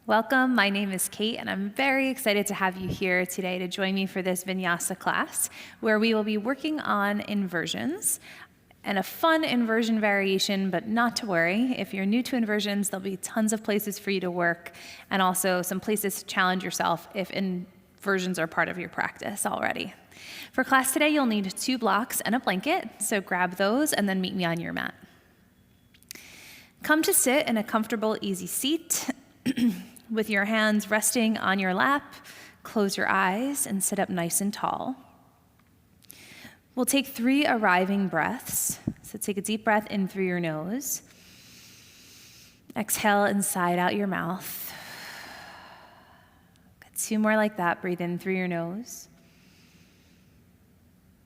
Welcome, my name is Kate, and I'm very excited to have you here today to join me for this Vinyasa class, where we will be working on inversions, and a fun inversion variation, but not to worry. If you're new to inversions, there'll be tons of places for you to work, and also some places to challenge yourself if inversions are part of your practice already. For class today, you'll need 2 blocks and a blanket, so grab those and then meet me on your mat. Come to sit in a comfortable, easy seat with your hands resting on your lap. Close your eyes and sit up nice and tall. We'll take 3 arriving breaths. So take a deep breath in through your nose. Exhale and sigh out your mouth. Good. 2 more like that. Breathe in through your nose.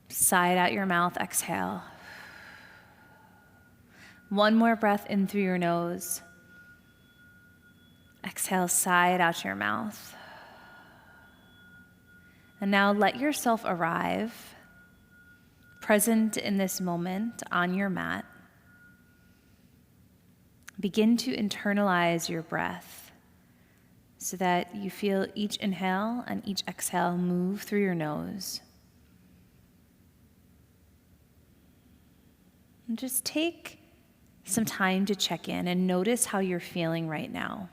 Sigh out your mouth. Exhale. 1 more breath in through your nose. Exhale, sigh it out your mouth. And now let yourself arrive, present in this moment on your mat. Begin to internalize your breath so that you feel each inhale and each exhale move through your nose. And just take some time to check in and notice how you're feeling right now.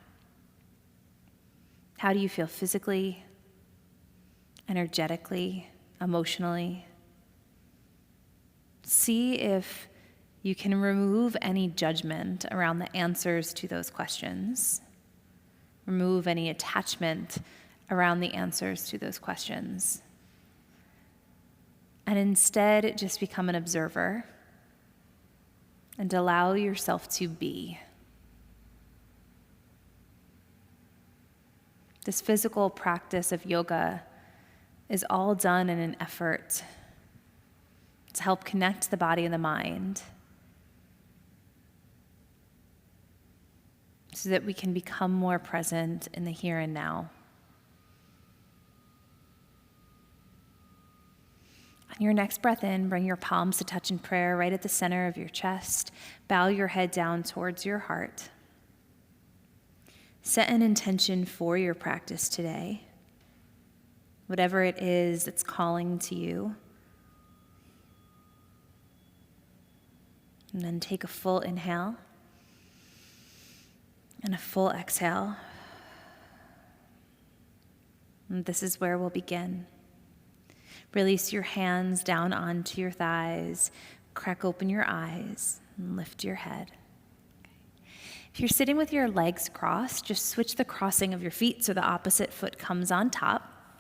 How do you feel physically, energetically, emotionally? See if you can remove any judgment around the answers to those questions. Remove any attachment around the answers to those questions. And instead, just become an observer and allow yourself to be. This physical practice of yoga is all done in an effort to help connect the body and the mind so that we can become more present in the here and now. On your next breath in, bring your palms to touch in prayer right at the center of your chest. Bow your head down towards your heart. Set an intention for your practice today, whatever it is that's calling to you. And then take a full inhale and a full exhale. And this is where we'll begin. Release your hands down onto your thighs, crack open your eyes, and lift your head. If you're sitting with your legs crossed, just switch the crossing of your feet so the opposite foot comes on top.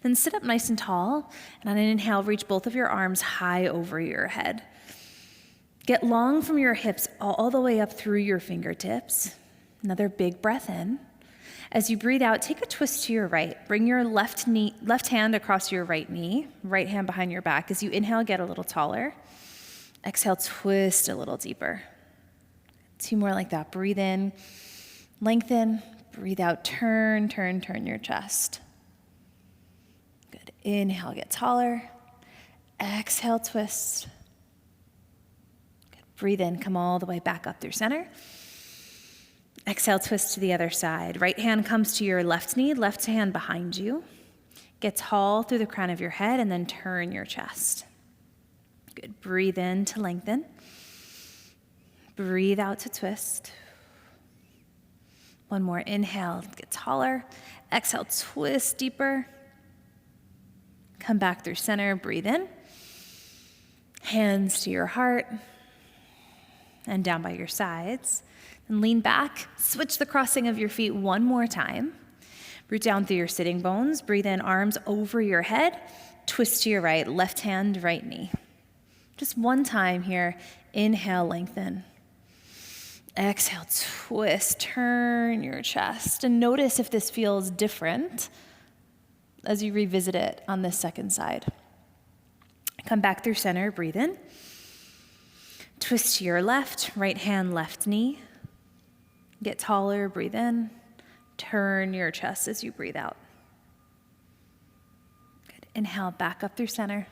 Then sit up nice and tall, and on an inhale, reach both of your arms high over your head. Get long from your hips all the way up through your fingertips. Another big breath in. As you breathe out, take a twist to your right. Bring your left hand across your right knee, right hand behind your back. As you inhale, get a little taller. Exhale, twist a little deeper. 2 more like that. Breathe in, lengthen, breathe out, turn your chest. Good. Inhale, get taller. Exhale, twist. Good. Breathe in, come all the way back up through center. Exhale, twist to the other side. Right hand comes to your left knee, left hand behind you. Get tall through the crown of your head and then turn your chest. Good. Breathe in to lengthen. Breathe out to twist. 1 more inhale, get taller. Exhale, twist deeper. Come back through center, breathe in. Hands to your heart and down by your sides. Then lean back, switch the crossing of your feet 1 more time. Root down through your sitting bones, breathe in, arms over your head. Twist to your right, left hand, right knee. Just 1 time here, inhale, lengthen. Exhale, twist, turn your chest, and notice if this feels different as you revisit it on this second side. Come back through center, breathe in. Twist to your left, right hand, left knee. Get taller, breathe in. Turn your chest as you breathe out. Good. Inhale, back up through center.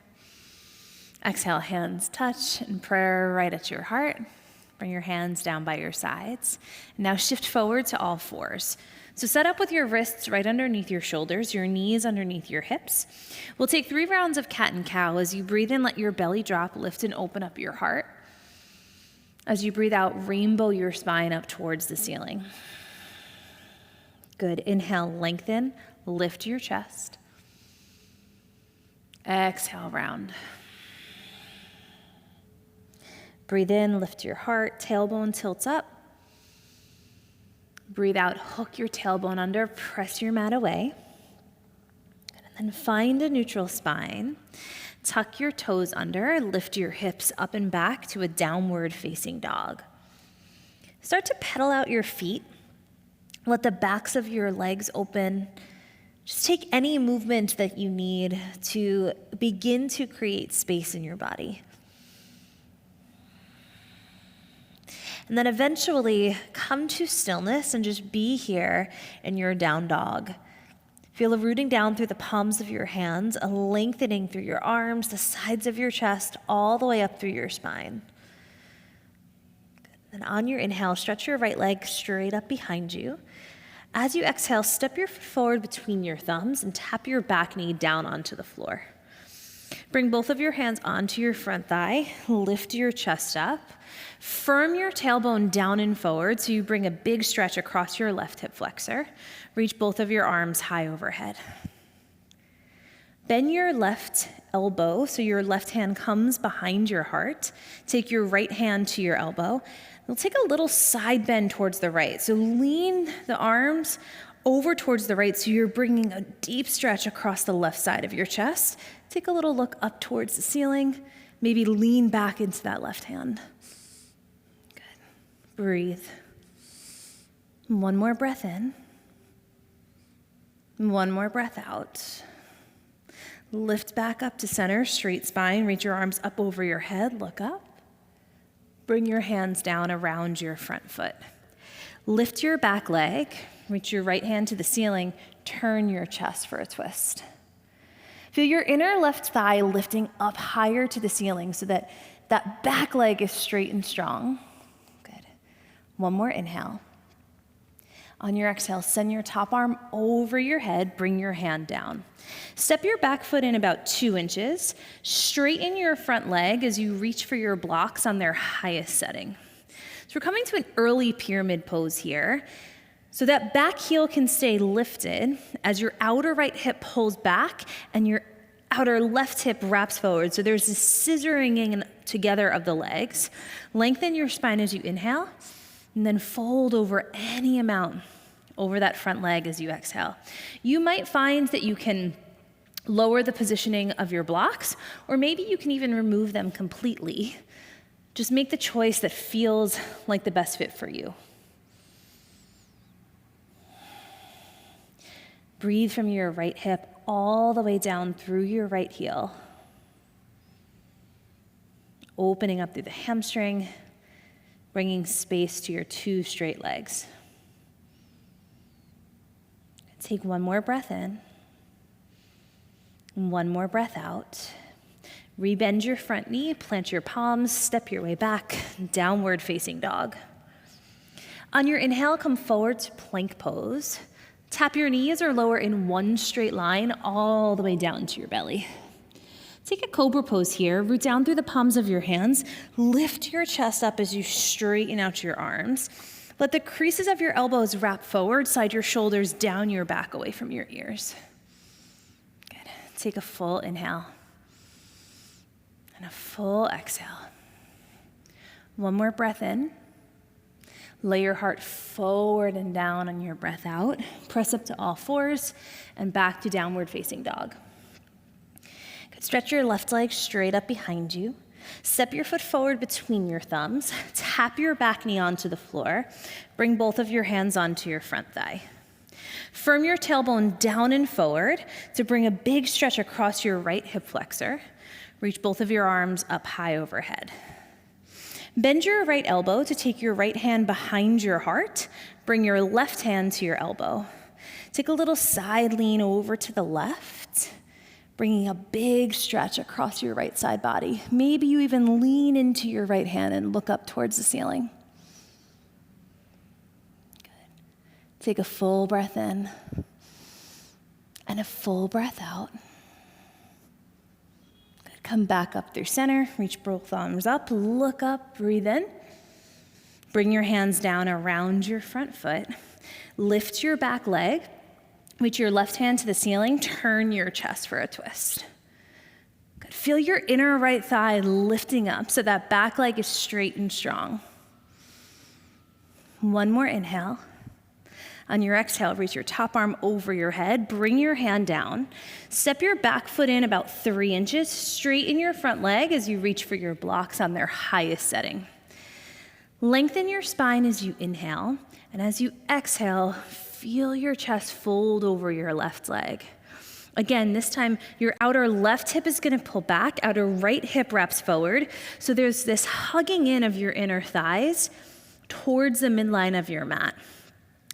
Exhale, hands touch, and prayer right at your heart. Bring your hands down by your sides. Now shift forward to all fours. So set up with your wrists right underneath your shoulders, your knees underneath your hips. We'll take 3 rounds of cat and cow. As you breathe in, let your belly drop, lift and open up your heart. As you breathe out, rainbow your spine up towards the ceiling. Good. Inhale, lengthen, lift your chest. Exhale, round. Breathe in, lift your heart, tailbone tilts up. Breathe out, hook your tailbone under, press your mat away. And then find a neutral spine. Tuck your toes under, lift your hips up and back to a downward facing dog. Start to pedal out your feet. Let the backs of your legs open. Just take any movement that you need to begin to create space in your body. And then eventually come to stillness and just be here in your down dog. Feel a rooting down through the palms of your hands, a lengthening through your arms, the sides of your chest, all the way up through your spine. Good. And on your inhale, stretch your right leg straight up behind you. As you exhale, step your foot forward between your thumbs and tap your back knee down onto the floor. Bring both of your hands onto your front thigh, lift your chest up. Firm your tailbone down and forward so you bring a big stretch across your left hip flexor. Reach both of your arms high overhead. Bend your left elbow so your left hand comes behind your heart. Take your right hand to your elbow. We'll take a little side bend towards the right. So lean the arms over towards the right so you're bringing a deep stretch across the left side of your chest. Take a little look up towards the ceiling. Maybe lean back into that left hand. Good. Breathe. One more breath in. One more breath out. Lift back up to center, straight spine. Reach your arms up over your head. Look up. Bring your hands down around your front foot. Lift your back leg. Reach your right hand to the ceiling. Turn your chest for a twist. Feel your inner left thigh lifting up higher to the ceiling so that that back leg is straight and strong. Good. One more inhale. On your exhale, send your top arm over your head, bring your hand down. Step your back foot in about 2 inches. Straighten your front leg as you reach for your blocks on their highest setting. So we're coming to an early pyramid pose here. So that back heel can stay lifted as your outer right hip pulls back and your outer left hip wraps forward. So there's this scissoring in together of the legs. Lengthen your spine as you inhale, and then fold over any amount over that front leg as you exhale. You might find that you can lower the positioning of your blocks, or maybe you can even remove them completely. Just make the choice that feels like the best fit for you. Breathe from your right hip all the way down through your right heel. Opening up through the hamstring, bringing space to your 2 straight legs. Take one more breath in, and one more breath out. Rebend your front knee, plant your palms, step your way back, downward facing dog. On your inhale, come forward to plank pose. Tap your knees or lower in one straight line all the way down to your belly. Take a cobra pose here. Root down through the palms of your hands. Lift your chest up as you straighten out your arms. Let the creases of your elbows wrap forward, slide your shoulders down your back away from your ears. Good. Take a full inhale and a full exhale. One more breath in. Lay your heart forward and down on your breath out. Press up to all fours and back to downward facing dog. Good. Stretch your left leg straight up behind you. Step your foot forward between your thumbs. Tap your back knee onto the floor. Bring both of your hands onto your front thigh. Firm your tailbone down and forward to bring a big stretch across your right hip flexor. Reach both of your arms up high overhead. Bend your right elbow to take your right hand behind your heart. Bring your left hand to your elbow. Take a little side lean over to the left, bringing a big stretch across your right side body. Maybe you even lean into your right hand and look up towards the ceiling. Take a full breath in and a full breath out. Good. Come back up through center, reach both arms up, look up, breathe in. Bring your hands down around your front foot. Lift your back leg, reach your left hand to the ceiling, turn your chest for a twist. Good. Feel your inner right thigh lifting up so that back leg is straight and strong. One more inhale. On your exhale, reach your top arm over your head, bring your hand down. Step your back foot in about 3 inches, straighten your front leg as you reach for your blocks on their highest setting. Lengthen your spine as you inhale, and as you exhale, feel your chest fold over your left leg. Again, this time, your outer left hip is gonna pull back, outer right hip wraps forward, so there's this hugging in of your inner thighs towards the midline of your mat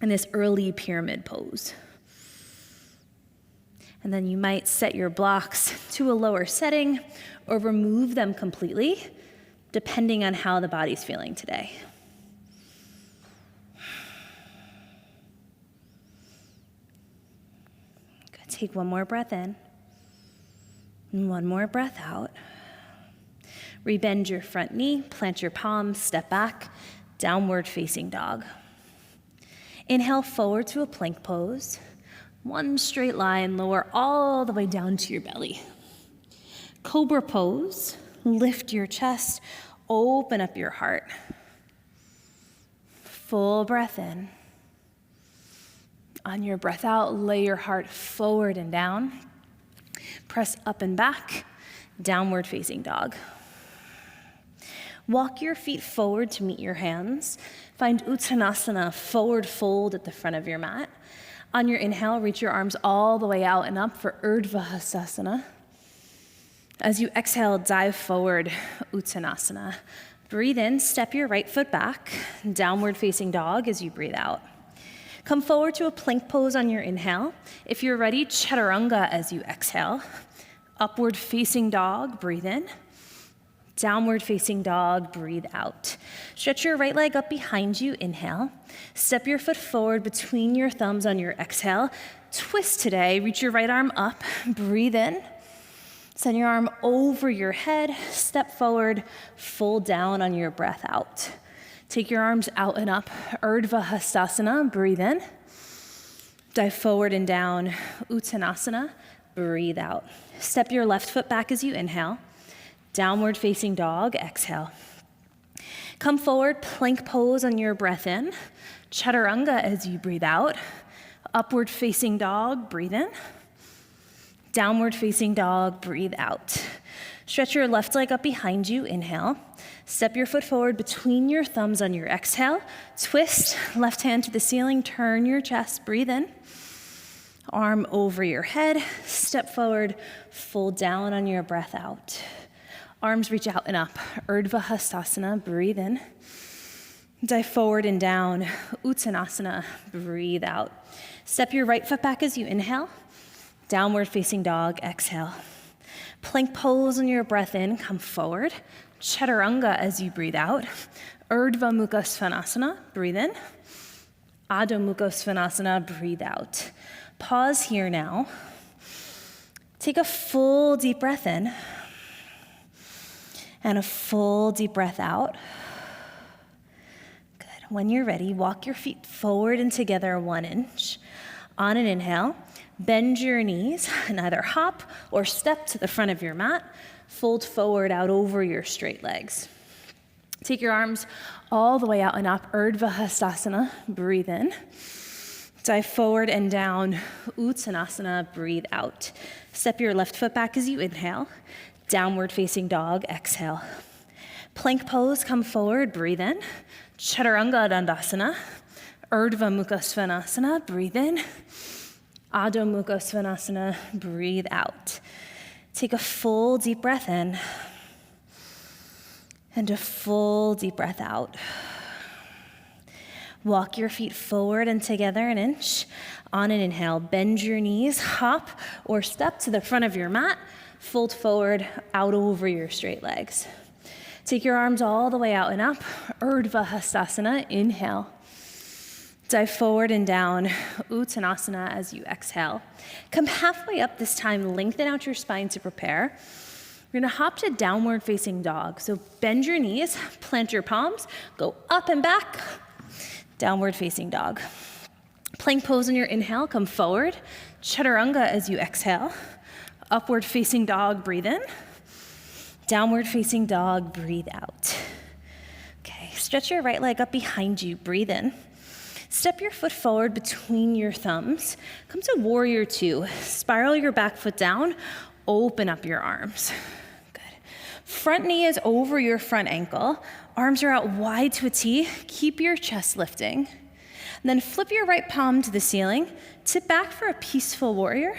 in this early pyramid pose. And then you might set your blocks to a lower setting or remove them completely, depending on how the body's feeling today. Good. Take one more breath in and one more breath out. Rebend your front knee, plant your palms, step back, downward facing dog. Inhale forward to a plank pose. One straight line, lower all the way down to your belly. Cobra pose, lift your chest, open up your heart. Full breath in. On your breath out, lay your heart forward and down. Press up and back, downward facing dog. Walk your feet forward to meet your hands. Find Uttanasana, forward fold at the front of your mat. On your inhale, reach your arms all the way out and up for Urdhva Hastasana. As you exhale, dive forward, Uttanasana. Breathe in, step your right foot back, downward facing dog as you breathe out. Come forward to a plank pose on your inhale. If you're ready, chaturanga as you exhale. Upward facing dog, breathe in. Downward facing dog, breathe out. Stretch your right leg up behind you, inhale. Step your foot forward between your thumbs on your exhale. Twist today, reach your right arm up, breathe in. Send your arm over your head, step forward, fold down on your breath out. Take your arms out and up, Urdhva Hastasana, breathe in. Dive forward and down, Uttanasana, breathe out. Step your left foot back as you inhale. Downward facing dog, exhale. Come forward, plank pose on your breath in. Chaturanga as you breathe out. Upward facing dog, breathe in. Downward facing dog, breathe out. Stretch your left leg up behind you, inhale. Step your foot forward between your thumbs on your exhale. Twist, left hand to the ceiling, turn your chest, breathe in. Arm over your head, step forward, fold down on your breath out. Arms reach out and up, Urdhva Hastasana, breathe in. Dive forward and down, Uttanasana, breathe out. Step your right foot back as you inhale. Downward facing dog, exhale. Plank pose on your breath in, come forward. Chaturanga as you breathe out. Urdhva Mukha Svanasana, breathe in. Adho Mukha Svanasana, breathe out. Pause here now. Take a full deep breath in. And a full deep breath out. Good. When you're ready, walk your feet forward and together 1 inch. On an inhale, bend your knees and either hop or step to the front of your mat. Fold forward out over your straight legs. Take your arms all the way out and up, Urdhva Hastasana, breathe in. Dive forward and down, Uttanasana, breathe out. Step your left foot back as you inhale. Downward facing dog, exhale. Plank pose, come forward, breathe in. Chaturanga Dandasana. Urdhva Mukha Svanasana, breathe in. Adho Mukha Svanasana, breathe out. Take a full deep breath in. And a full deep breath out. Walk your feet forward and together 1 inch. On an inhale, bend your knees, hop or step to the front of your mat. Fold forward, out over your straight legs. Take your arms all the way out and up, Urdhva Hastasana, inhale. Dive forward and down, Uttanasana as you exhale. Come halfway up this time, lengthen out your spine to prepare. We're gonna hop to downward facing dog. So bend your knees, plant your palms, go up and back, downward facing dog. Plank pose on your inhale, come forward. Chaturanga as you exhale. Upward facing dog, breathe in. Downward facing dog, breathe out. Okay, stretch your right leg up behind you, breathe in. Step your foot forward between your thumbs. Come to warrior two. Spiral your back foot down, open up your arms. Good. Front knee is over your front ankle. Arms are out wide to a T. Keep your chest lifting. And then flip your right palm to the ceiling. Tip back for a peaceful warrior.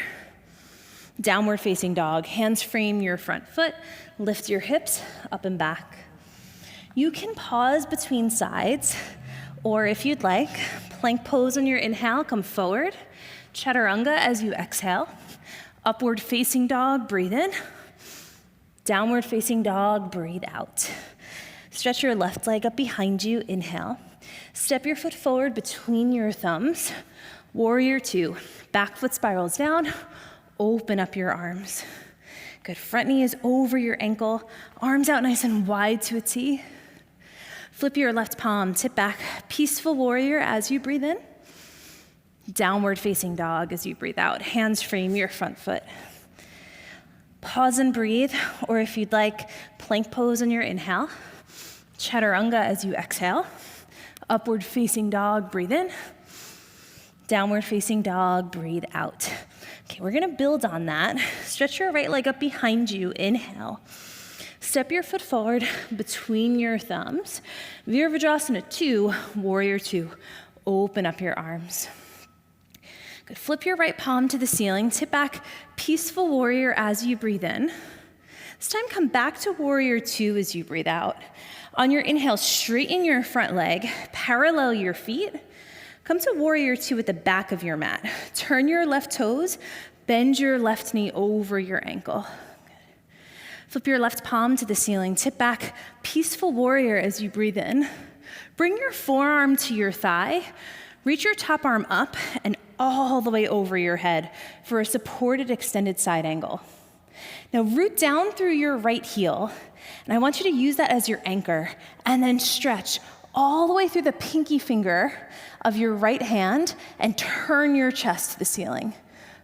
Downward facing dog. Hands frame your front foot. Lift your hips up and back. You can pause between sides, or if you'd like, plank pose on your inhale, come forward. Chaturanga as you exhale. Upward facing dog, breathe in. Downward facing dog, breathe out. Stretch your left leg up behind you, inhale. Step your foot forward between your thumbs. Warrior two, back foot spirals down, open up your arms. Good, front knee is over your ankle, arms out nice and wide to a T. Flip your left palm, tip back, peaceful warrior as you breathe in. Downward facing dog as you breathe out. Hands frame your front foot. Pause and breathe, or if you'd like, plank pose on your inhale. Chaturanga as you exhale. Upward facing dog, breathe in. Downward facing dog, breathe out. Okay, we're gonna build on that. Stretch your right leg up behind you, inhale. Step your foot forward between your thumbs. Virabhadrasana 2, warrior 2. Open up your arms. Good. Flip your right palm to the ceiling. Tip back, peaceful warrior as you breathe in. This time come back to warrior 2 as you breathe out. On your inhale, straighten your front leg, parallel your feet. Come to warrior 2 at the back of your mat. Turn your left toes, bend your left knee over your ankle. Flip your left palm to the ceiling. Tip back, peaceful warrior as you breathe in. Bring your forearm to your thigh. Reach your top arm up and all the way over your head for a supported extended side angle. Now root down through your right heel, and I want you to use that as your anchor, and then stretch all the way through the pinky finger of your right hand and turn your chest to the ceiling.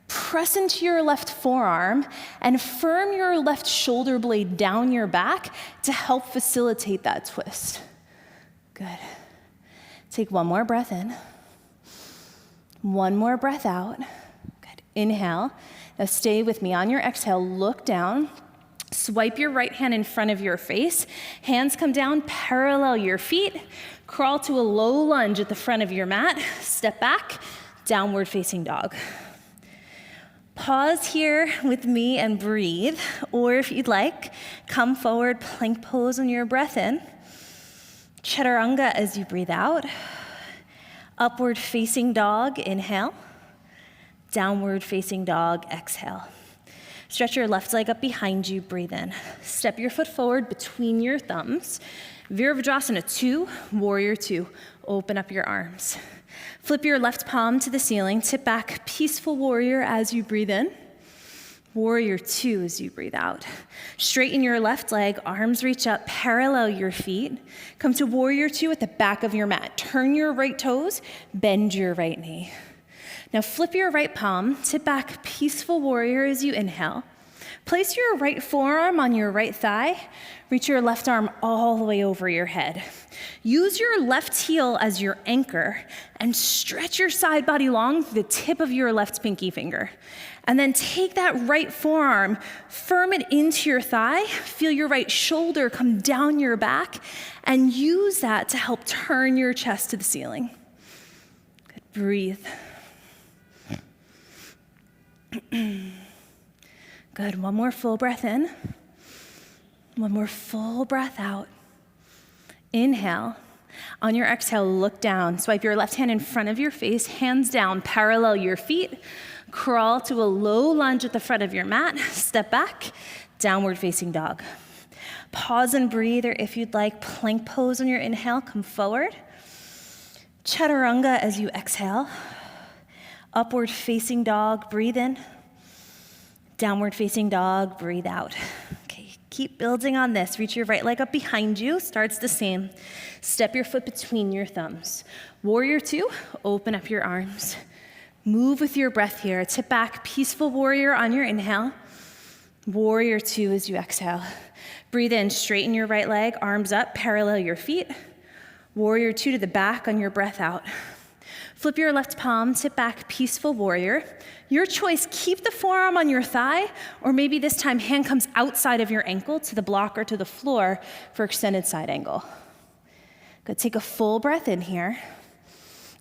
Press into your left forearm and firm your left shoulder blade down your back to help facilitate that twist. Good. Take one more breath in. One more breath out. Good. Inhale. Now stay with me. On your exhale, look down. Swipe your right hand in front of your face. Hands come down, parallel your feet. Crawl to a low lunge at the front of your mat. Step back, downward facing dog. Pause here with me and breathe, or if you'd like, come forward, plank pose on your breath in. Chaturanga as you breathe out. Upward facing dog, inhale. Downward facing dog, exhale. Stretch your left leg up behind you, breathe in. Step your foot forward between your thumbs. Virabhadrasana 2, warrior 2. Open up your arms. Flip your left palm to the ceiling. Tip back, peaceful warrior as you breathe in. Warrior 2 as you breathe out. Straighten your left leg, arms reach up, parallel your feet. Come to warrior 2 at the back of your mat. Turn your right toes, bend your right knee. Now flip your right palm, tip back, peaceful warrior as you inhale. Place your right forearm on your right thigh. Reach your left arm all the way over your head. Use your left heel as your anchor and stretch your side body long to the tip of your left pinky finger. And then take that right forearm, firm it into your thigh, feel your right shoulder come down your back, and use that to help turn your chest to the ceiling. Good, breathe. Good, one more full breath in. One more full breath out. Inhale. On your exhale, look down. Swipe your left hand in front of your face, hands down, parallel your feet. Crawl to a low lunge at the front of your mat. Step back, downward facing dog. Pause and breathe, or if you'd like, plank pose on your inhale, come forward. Chaturanga as you exhale. Upward facing dog, breathe in. Downward facing dog, breathe out. Okay, keep building on this. Reach your right leg up behind you, starts the same. Step your foot between your thumbs. Warrior two, open up your arms. Move with your breath here. Tip back, peaceful warrior on your inhale. Warrior two as you exhale. Breathe in, straighten your right leg, arms up, parallel your feet. Warrior two to the back on your breath out. Flip your left palm, tip back, peaceful warrior. Your choice, keep the forearm on your thigh, or maybe this time hand comes outside of your ankle to the block or to the floor for extended side angle. Good, take a full breath in here.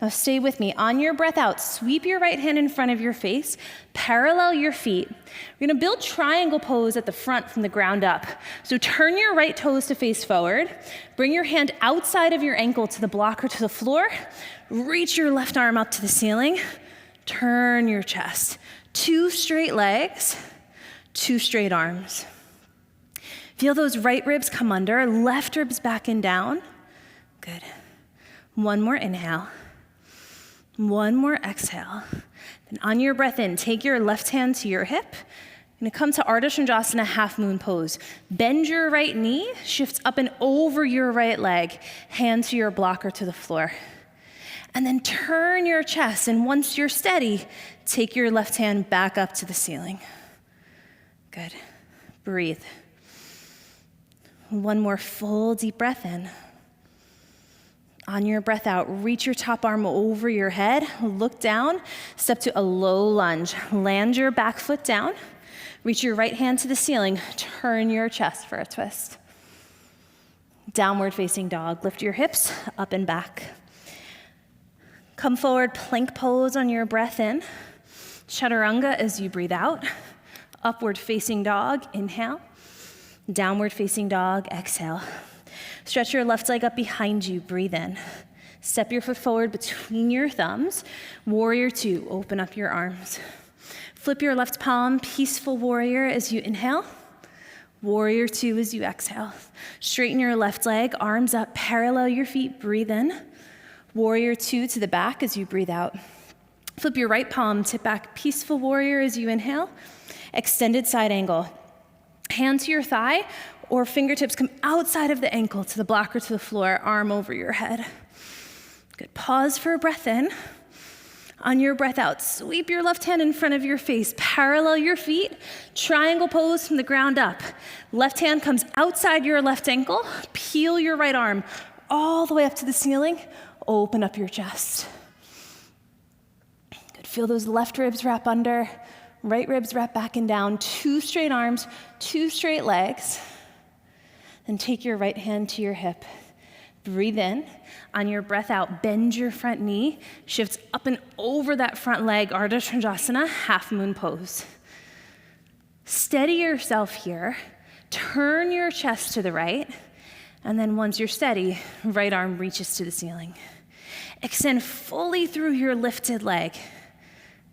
Now stay with me. On your breath out, sweep your right hand in front of your face, parallel your feet. We're gonna build triangle pose at the front from the ground up. So turn your right toes to face forward, bring your hand outside of your ankle to the block or to the floor, reach your left arm up to the ceiling, turn your chest. 2 straight legs, 2 straight arms. Feel those right ribs come under, left ribs back and down. Good. One more inhale. One more exhale. Then on your breath in, take your left hand to your hip. You're gonna come to Ardha Chandrasana, half moon pose. Bend your right knee, shift up and over your right leg, hand to your block or to the floor. And then turn your chest, and once you're steady, take your left hand back up to the ceiling. Good. Breathe. One more full deep breath in. On your breath out, reach your top arm over your head, look down, step to a low lunge. Land your back foot down, reach your right hand to the ceiling, turn your chest for a twist. Downward facing dog, lift your hips up and back. Come forward, plank pose on your breath in. Chaturanga as you breathe out. Upward facing dog, inhale. Downward facing dog, exhale. Stretch your left leg up behind you, breathe in. Step your foot forward between your thumbs. Warrior two, open up your arms. Flip your left palm, peaceful warrior as you inhale. Warrior two as you exhale. Straighten your left leg, arms up, parallel your feet, breathe in. Warrior two to the back as you breathe out. Flip your right palm, tip back, peaceful warrior as you inhale. Extended side angle. Hand to your thigh, or fingertips come outside of the ankle to the block or to the floor, arm over your head. Good, pause for a breath in. On your breath out, sweep your left hand in front of your face, parallel your feet, triangle pose from the ground up. Left hand comes outside your left ankle, peel your right arm all the way up to the ceiling, open up your chest. Good, feel those left ribs wrap under, right ribs wrap back and down, 2 straight arms, 2 straight legs. Then take your right hand to your hip. Breathe in. On your breath out, bend your front knee. Shift up and over that front leg, Ardha Chandrasana, half moon pose. Steady yourself here. Turn your chest to the right. And then once you're steady, right arm reaches to the ceiling. Extend fully through your lifted leg.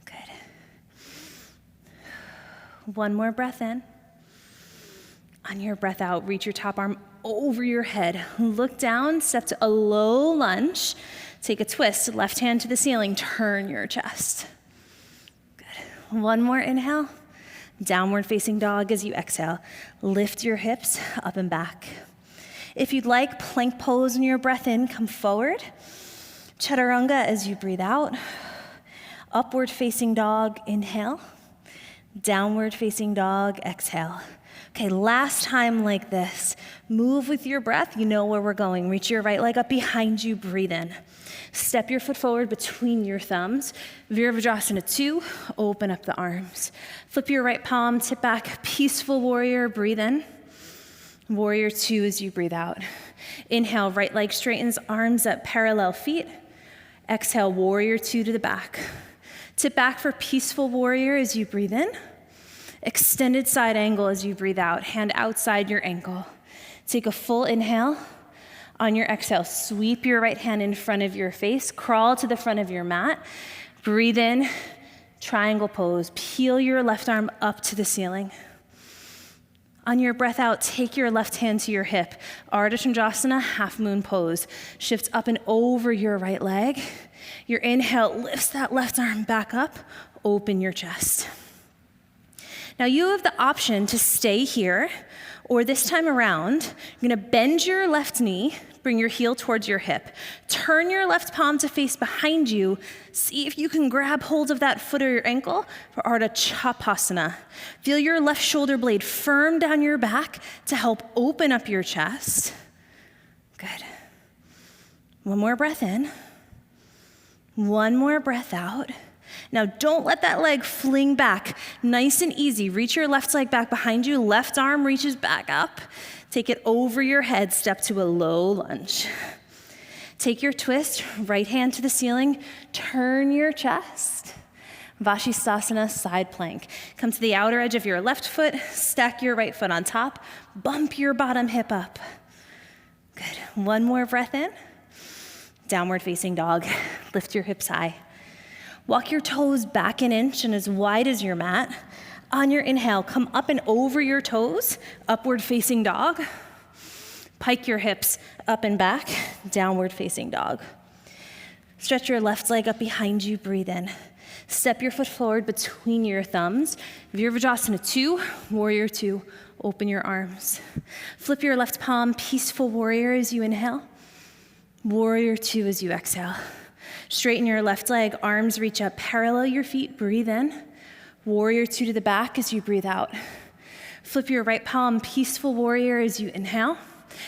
Good. One more breath in. On your breath out, reach your top arm over your head. Look down, step to a low lunge. Take a twist, left hand to the ceiling, turn your chest. Good. One more inhale. Downward facing dog as you exhale. Lift your hips up and back. If you'd like, plank pose on your breath in, come forward. Chaturanga as you breathe out. Upward facing dog, inhale. Downward facing dog, exhale. Okay, last time like this. Move with your breath, you know where we're going. Reach your right leg up behind you, breathe in. Step your foot forward between your thumbs. Virabhadrasana 2, open up the arms. Flip your right palm, tip back, peaceful warrior, breathe in. Warrior 2 as you breathe out. Inhale, right leg straightens, arms up, parallel feet. Exhale, warrior 2 to the back. Tip back for peaceful warrior as you breathe in. Extended side angle as you breathe out, hand outside your ankle. Take a full inhale. On your exhale, sweep your right hand in front of your face, crawl to the front of your mat. Breathe in, triangle pose. Peel your left arm up to the ceiling. On your breath out, take your left hand to your hip. Ardha Chandrasana, half moon pose. Shift up and over your right leg. Your inhale lifts that left arm back up. Open your chest. Now you have the option to stay here, or this time around, you're gonna bend your left knee, bring your heel towards your hip. Turn your left palm to face behind you. See if you can grab hold of that foot or your ankle for Ardha Chapasana. Feel your left shoulder blade firm down your back to help open up your chest. Good. One more breath in. One more breath out. Now don't let that leg fling back. Nice and easy. Reach your left leg back behind you. Left arm reaches back up. Take it over your head. Step to a low lunge. Take your twist. Right hand to the ceiling. Turn your chest. Vashisthasana, side plank. Come to the outer edge of your left foot. Stack your right foot on top. Bump your bottom hip up. Good. One more breath in. Downward facing dog. Lift your hips high. Walk your toes back an inch and as wide as your mat. On your inhale, come up and over your toes, upward facing dog. Pike your hips up and back, downward facing dog. Stretch your left leg up behind you, breathe in. Step your foot forward between your thumbs. Virabhadrasana 2, warrior 2, open your arms. Flip your left palm, peaceful warrior as you inhale. Warrior 2 as you exhale. Straighten your left leg, arms reach up, parallel your feet, breathe in. Warrior 2 to the back as you breathe out. Flip your right palm, peaceful warrior as you inhale.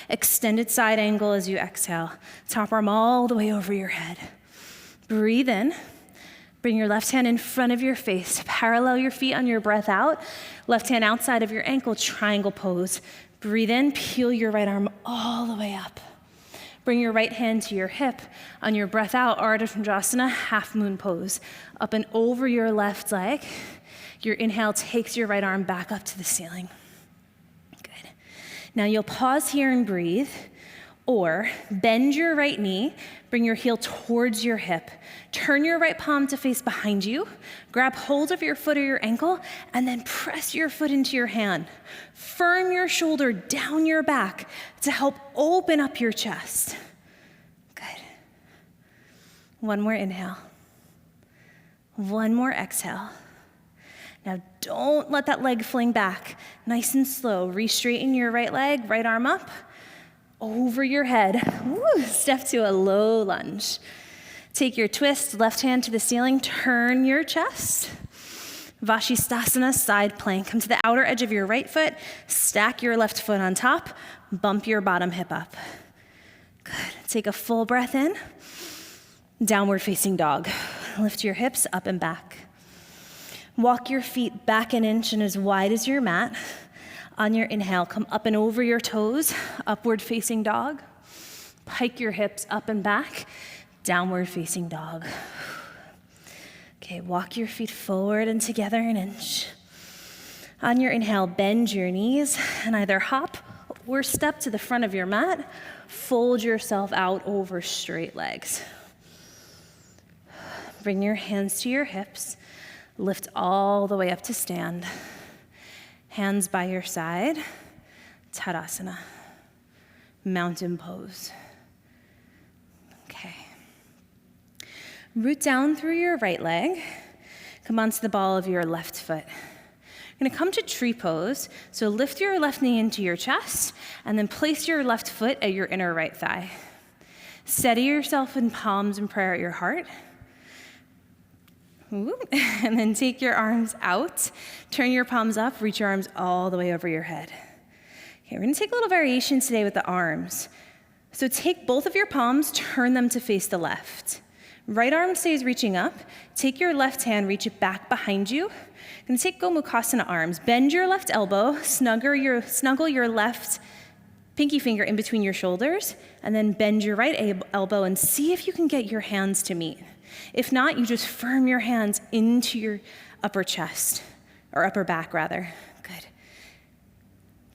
Extended side angle as you exhale. Top arm all the way over your head. Breathe in. Bring your left hand in front of your face. Parallel your feet on your breath out. Left hand outside of your ankle, triangle pose. Breathe in, peel your right arm all the way up. Bring your right hand to your hip. On your breath out, Ardha Chandrasana, half moon pose. Up and over your left leg. Your inhale takes your right arm back up to the ceiling. Good. Now you'll pause here and breathe, or bend your right knee, bring your heel towards your hip. Turn your right palm to face behind you. Grab hold of your foot or your ankle, and then press your foot into your hand. Firm your shoulder down your back to help open up your chest. Good. One more inhale. One more exhale. Now don't let that leg fling back. Nice and slow. Re-straighten your right leg, right arm up, over your head. Woo. Step to a low lunge. Take your twist, left hand to the ceiling, turn your chest. Vashisthasana, side plank. Come to the outer edge of your right foot, stack your left foot on top, bump your bottom hip up. Good. Take a full breath in. Downward facing dog. Lift your hips up and back. Walk your feet back an inch and as wide as your mat. On your inhale, come up and over your toes, upward facing dog. Pike your hips up and back, downward facing dog. Okay, walk your feet forward and together an inch. On your inhale, bend your knees and either hop or step to the front of your mat. Fold yourself out over straight legs. Bring your hands to your hips. Lift all the way up to stand. Hands by your side. Tadasana. Mountain pose. Okay. Root down through your right leg. Come onto the ball of your left foot. You're gonna come to tree pose. So lift your left knee into your chest and then place your left foot at your inner right thigh. Steady yourself in palms and prayer at your heart. Ooh. And then take your arms out, turn your palms up, reach your arms all the way over your head. Okay, we're gonna take a little variation today with the arms. So take both of your palms, turn them to face the left. Right arm stays reaching up. Take your left hand, reach it back behind you. You're gonna take Gomukhasana arms. Bend your left elbow, snuggle your left pinky finger in between your shoulders, and then bend your right elbow and see if you can get your hands to meet. If not, you just firm your hands into your upper chest, or upper back rather. Good.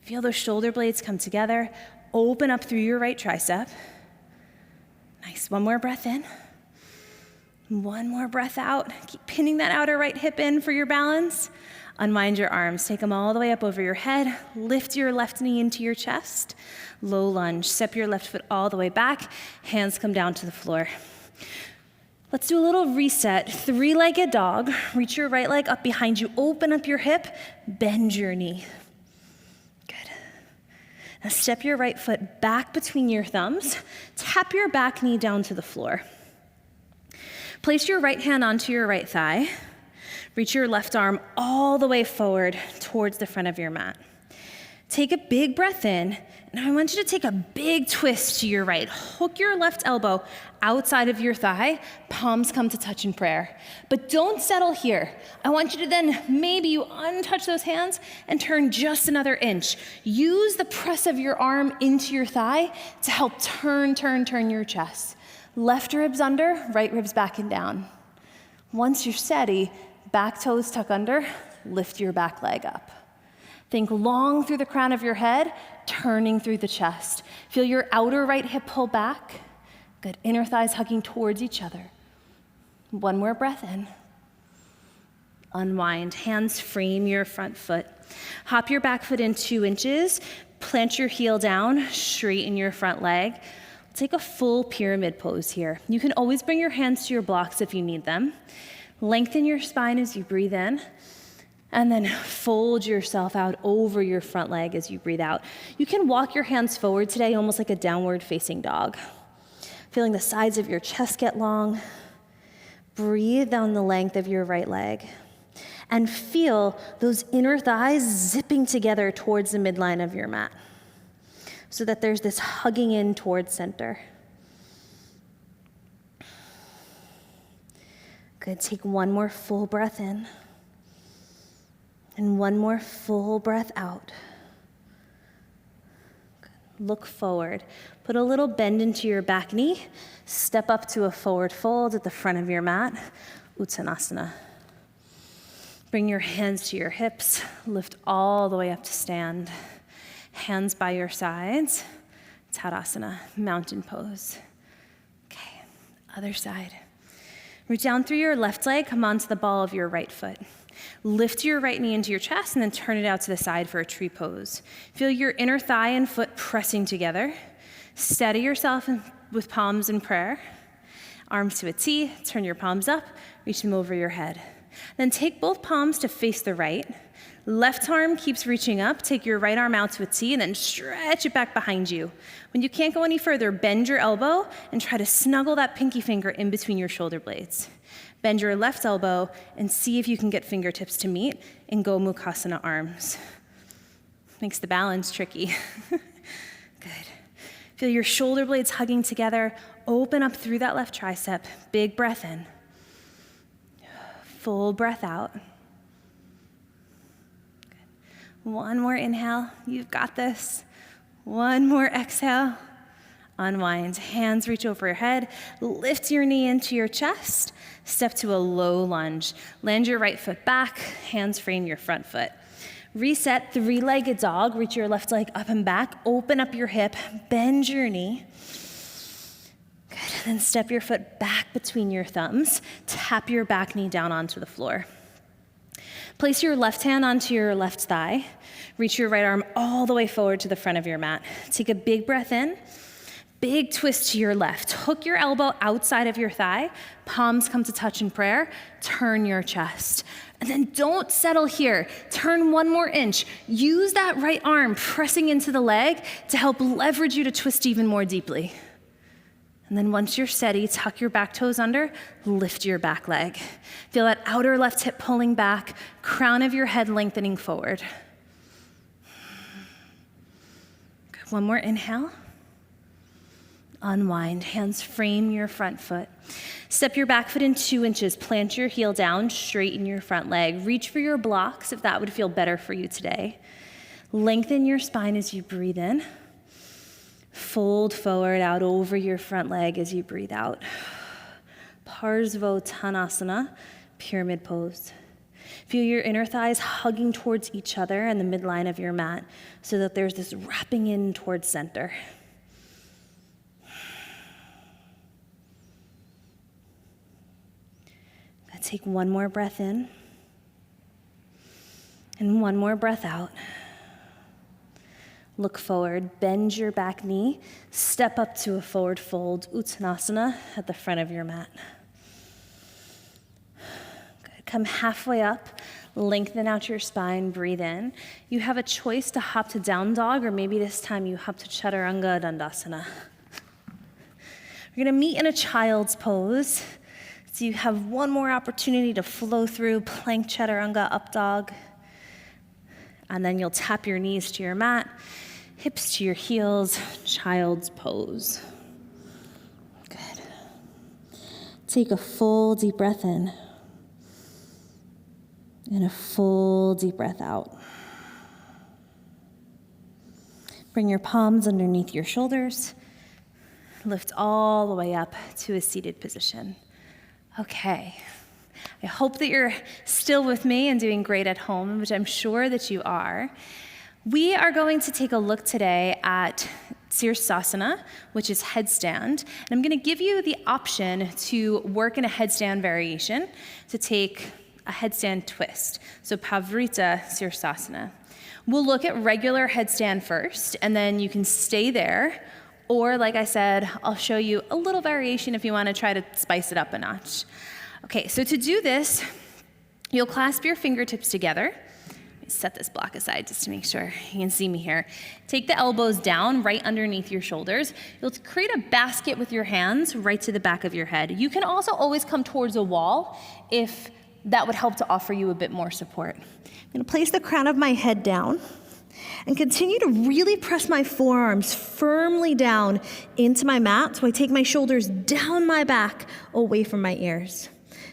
Feel those shoulder blades come together. Open up through your right tricep. Nice, one more breath in. One more breath out. Keep pinning that outer right hip in for your balance. Unwind your arms. Take them all the way up over your head. Lift your left knee into your chest. Low lunge. Step your left foot all the way back. Hands come down to the floor. Let's do a little reset. 3-legged dog. Reach your right leg up behind you. Open up your hip. Bend your knee. Good. Now step your right foot back between your thumbs. Tap your back knee down to the floor. Place your right hand onto your right thigh. Reach your left arm all the way forward towards the front of your mat. Take a big breath in. Now I want you to take a big twist to your right. Hook your left elbow outside of your thigh. Palms come to touch in prayer. But don't settle here. I want you to then, maybe you untouch those hands and turn just another inch. Use the press of your arm into your thigh to help turn your chest. Left ribs under, right ribs back and down. Once you're steady, back toes tuck under, lift your back leg up. Think long through the crown of your head, turning through the chest. Feel your outer right hip pull back. Good, inner thighs hugging towards each other. One more breath in. Unwind, hands frame your front foot. Hop your back foot in 2 inches. Plant your heel down, straighten your front leg. Take a full pyramid pose here. You can always bring your hands to your blocks if you need them. Lengthen your spine as you breathe in, and then fold yourself out over your front leg as you breathe out. You can walk your hands forward today, almost like a downward facing dog. Feeling the sides of your chest get long. Breathe down the length of your right leg. And feel those inner thighs zipping together towards the midline of your mat, so that there's this hugging in towards center. Good, take one more full breath in. And one more full breath out. Good. Look forward. Put a little bend into your back knee. Step up to a forward fold at the front of your mat. Uttanasana. Bring your hands to your hips. Lift all the way up to stand. Hands by your sides. Tadasana, mountain pose. Okay, other side. Reach down through your left leg, come onto the ball of your right foot. Lift your right knee into your chest and then turn it out to the side for a tree pose. Feel your inner thigh and foot pressing together. Steady yourself with palms in prayer. Arms to a T, turn your palms up, reach them over your head. Then take both palms to face the right. Left arm keeps reaching up. Take your right arm out to a T and then stretch it back behind you. When you can't go any further, bend your elbow and try to snuggle that pinky finger in between your shoulder blades. Bend your left elbow and see if you can get fingertips to meet in Gomukhasana arms. Makes the balance tricky. Good. Feel your shoulder blades hugging together. Open up through that left tricep. Big breath in. Full breath out. One more inhale, you've got this. One more exhale, unwind. Hands reach over your head, lift your knee into your chest, step to a low lunge. Land your right foot back, hands frame your front foot. Reset, 3-legged dog, reach your left leg up and back, open up your hip, bend your knee. Good, then step your foot back between your thumbs, tap your back knee down onto the floor. Place your left hand onto your left thigh. Reach your right arm all the way forward to the front of your mat. Take a big breath in. Big twist to your left. Hook your elbow outside of your thigh. Palms come to touch in prayer. Turn your chest. And then don't settle here. Turn 1 more inch. Use that right arm pressing into the leg to help leverage you to twist even more deeply. And then once you're steady, tuck your back toes under, lift your back leg. Feel that outer left hip pulling back, crown of your head lengthening forward. Good. 1 more inhale. Unwind, hands frame your front foot. Step your back foot in 2 inches, plant your heel down, straighten your front leg. Reach for your blocks if that would feel better for you today. Lengthen your spine as you breathe in. Fold forward out over your front leg as you breathe out. Parsvottanasana, pyramid pose. Feel your inner thighs hugging towards each other and the midline of your mat so that there's this wrapping in towards center. Take 1 more breath in. And one more breath out. Look forward, bend your back knee, step up to a forward fold, Uttanasana at the front of your mat. Good. Come halfway up, lengthen out your spine, breathe in. You have a choice to hop to down dog, or maybe this time you hop to Chaturanga Dandasana. We're gonna meet in a child's pose. So you have one more opportunity to flow through plank Chaturanga up dog. And then you'll tap your knees to your mat, hips to your heels, child's pose. Good. Take a full deep breath in and a full deep breath out. Bring your palms underneath your shoulders. Lift all the way up to a seated position. Okay. I hope that you're still with me and doing great at home, which I'm sure that you are. We are going to take a look today at Sirsasana, which is headstand. And I'm going to give you the option to work in a headstand variation, to take a headstand twist. So Pavrita Sirsasana. We'll look at regular headstand first, and then you can stay there. Or, like I said, I'll show you a little variation if you want to try to spice it up a notch. Okay, so to do this, you'll clasp your fingertips together. Let me set this block aside just to make sure you can see me here. Take the elbows down right underneath your shoulders. You'll create a basket with your hands right to the back of your head. You can also always come towards a wall if that would help to offer you a bit more support. I'm going to place the crown of my head down and continue to really press my forearms firmly down into my mat so I take my shoulders down my back away from my ears.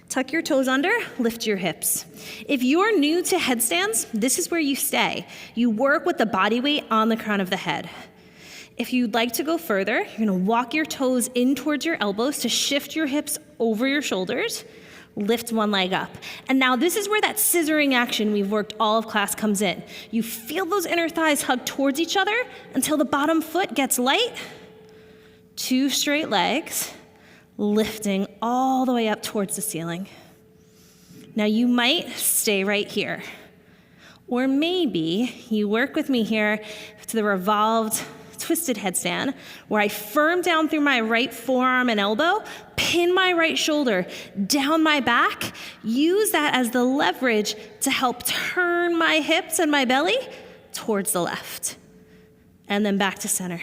Tuck your toes under, lift your hips. If you're new to headstands, this is where you stay. You work with the body weight on the crown of the head. If you'd like to go further, you're gonna walk your toes in towards your elbows to shift your hips over your shoulders, lift one leg up. And now this is where that scissoring action we've worked all of class comes in. You feel those inner thighs hug towards each other until the bottom foot gets light. 2 straight legs, lifting all the way up towards the ceiling. Now you might stay right here. Or maybe you work with me here to the revolved twisted headstand, where I firm down through my right forearm and elbow, pin my right shoulder down my back, use that as the leverage to help turn my hips and my belly towards the left. And then back to center.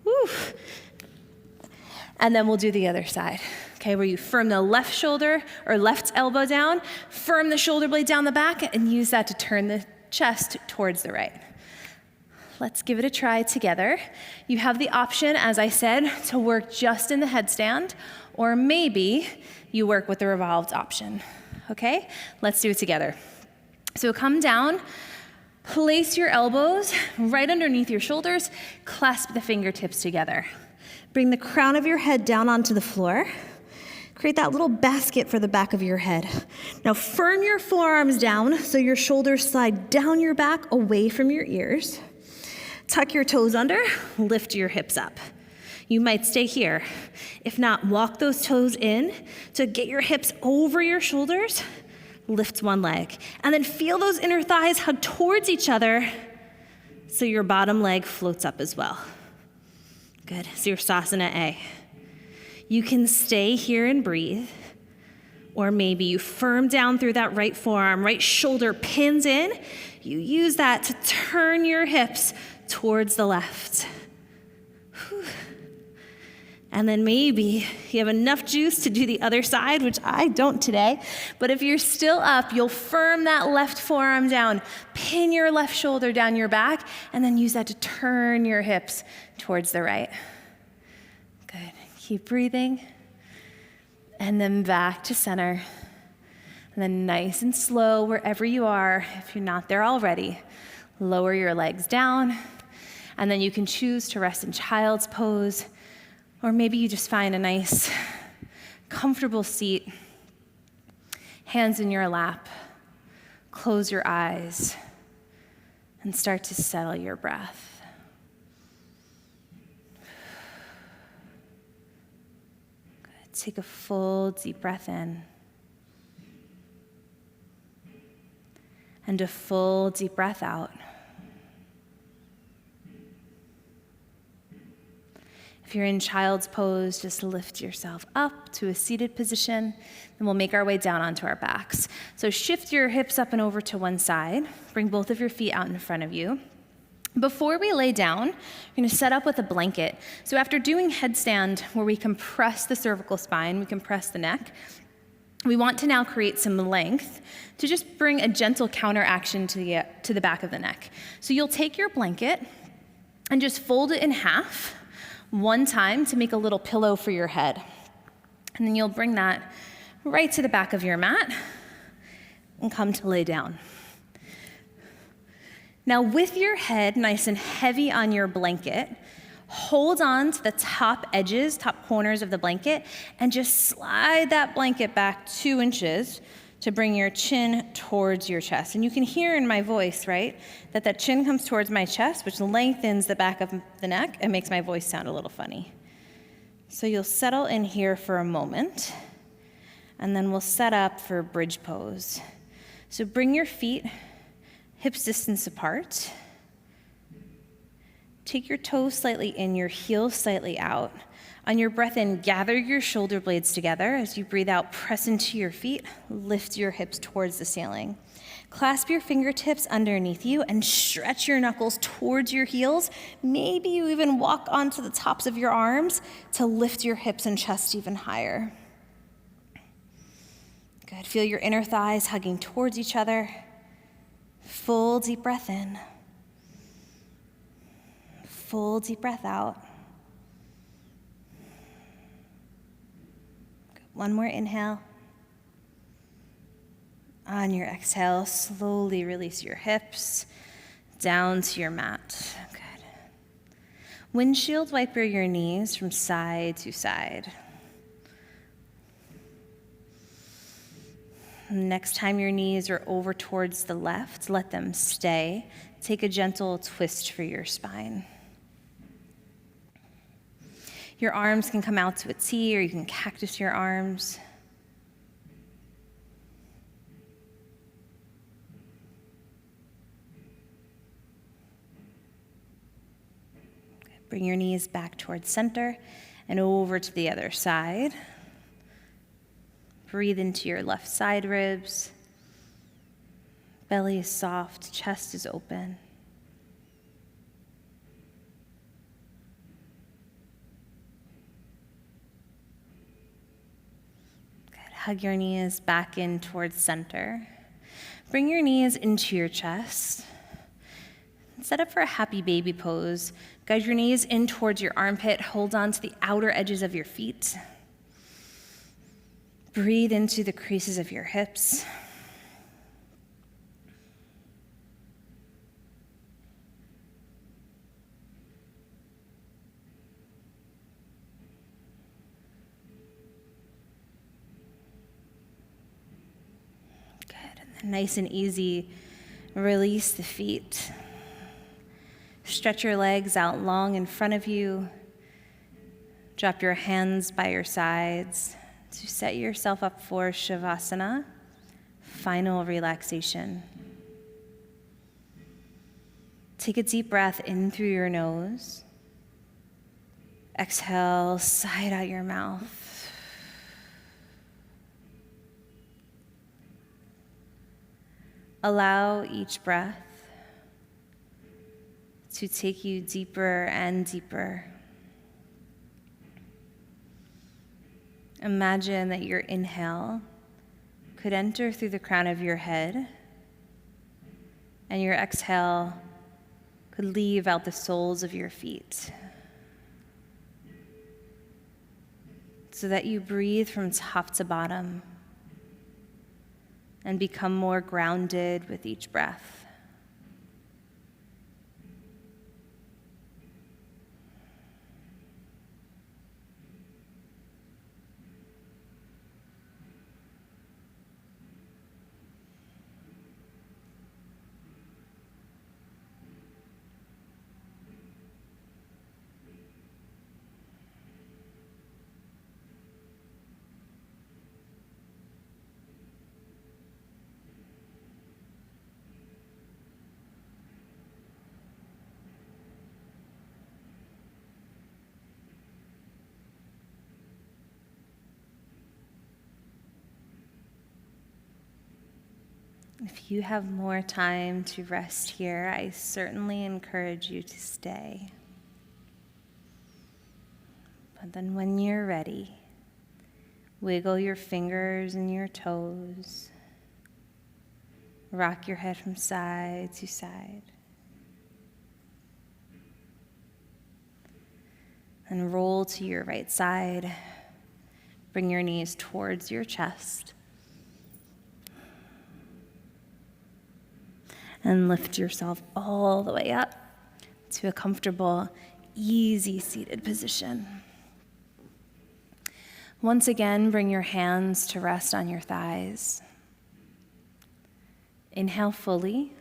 Woo. And then we'll do the other side, okay, where you firm the left shoulder or left elbow down, firm the shoulder blade down the back, and use that to turn the chest towards the right. Let's give it a try together. You have the option, as I said, to work just in the headstand, or maybe you work with the revolved option, okay? Let's do it together. So come down, place your elbows right underneath your shoulders, clasp the fingertips together. Bring the crown of your head down onto the floor. Create that little basket for the back of your head. Now firm your forearms down so your shoulders slide down your back away from your ears. Tuck your toes under, lift your hips up. You might stay here. If not, walk those toes in to get your hips over your shoulders, lift one leg. And then feel those inner thighs hug towards each other so your bottom leg floats up as well. Good, Sirsasana A. You can stay here and breathe, or maybe you firm down through that right forearm, right shoulder pins in. You use that to turn your hips towards the left. Whew. And then maybe you have enough juice to do the other side, which I don't today. But if you're still up, you'll firm that left forearm down, pin your left shoulder down your back, and then use that to turn your hips towards the right. Good. Keep breathing. And then back to center. And then nice and slow, wherever you are, if you're not there already, lower your legs down. And then you can choose to rest in child's pose, or maybe you just find a nice, comfortable seat, hands in your lap, close your eyes, and start to settle your breath. Good. Take a full deep breath in. and a full deep breath out. If you're in child's pose, just lift yourself up to a seated position, and we'll make our way down onto our backs. So shift your hips up and over to one side. Bring both of your feet out in front of you. Before we lay down, we're going to set up with a blanket. So after doing headstand, where we compress the cervical spine, we compress the neck, we want to now create some length to just bring a gentle counteraction to the back of the neck. So you'll take your blanket and just fold it in half one time to make a little pillow for your head. And then you'll bring that right to the back of your mat and come to lay down. Now, with your head nice and heavy on your blanket, hold on to the top edges, top corners of the blanket, and just slide that blanket back 2 inches to bring your chin towards your chest. And you can hear in my voice, right, that chin comes towards my chest, which lengthens the back of the neck and makes my voice sound a little funny. So you'll settle in here for a moment, and then we'll set up for bridge pose. So bring your feet hips distance apart. Take your toes slightly in, your heels slightly out. On your breath in, gather your shoulder blades together. As you breathe out, press into your feet, lift your hips towards the ceiling. Clasp your fingertips underneath you and stretch your knuckles towards your heels. Maybe you even walk onto the tops of your arms to lift your hips and chest even higher. Good. Feel your inner thighs hugging towards each other. Full deep breath in. Full deep breath out. Good. One more inhale. On your exhale, slowly release your hips down to your mat. Good. Windshield wiper your knees from side to side. Next time your knees are over towards the left, let them stay. Take a gentle twist for your spine. Your arms can come out to a T, or you can cactus your arms. Bring your knees back towards center and over to the other side. Breathe into your left side ribs. Belly is soft, chest is open. Good. Hug your knees back in towards center. Bring your knees into your chest. Set up for a happy baby pose. Guide your knees in towards your armpit. Hold on to the outer edges of your feet. Breathe into the creases of your hips. Good. And then nice and easy, release the feet. Stretch your legs out long in front of you. Drop your hands by your sides to set yourself up for Shavasana, final relaxation. Take a deep breath in through your nose. Exhale, sigh out your mouth. Allow each breath to take you deeper and deeper. Imagine that your inhale could enter through the crown of your head, and your exhale could leave out the soles of your feet, so that you breathe from top to bottom and become more grounded with each breath. If you have more time to rest here, I certainly encourage you to stay. But then when you're ready, wiggle your fingers and your toes. Rock your head from side to side. And roll to your right side. Bring your knees towards your chest. And lift yourself all the way up to a comfortable, easy seated position. Once again, bring your hands to rest on your thighs. Inhale fully.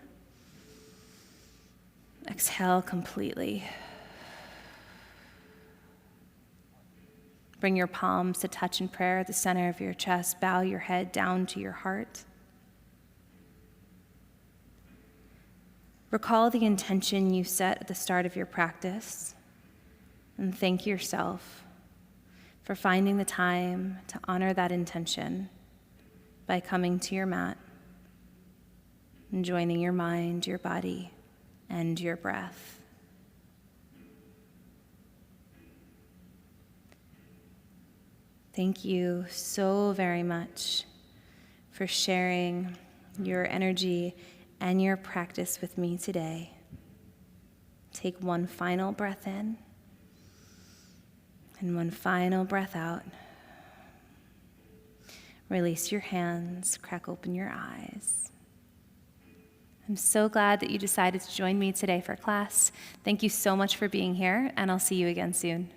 Exhale completely. Bring your palms to touch in prayer at the center of your chest. Bow your head down to your heart. Recall the intention you set at the start of your practice, and thank yourself for finding the time to honor that intention by coming to your mat and joining your mind, your body, and your breath. Thank you so very much for sharing your energy and your practice with me today. Take one final breath in and one final breath out. Release your hands, crack open your eyes. I'm so glad that you decided to join me today for class. Thank you so much for being here, and I'll see you again soon.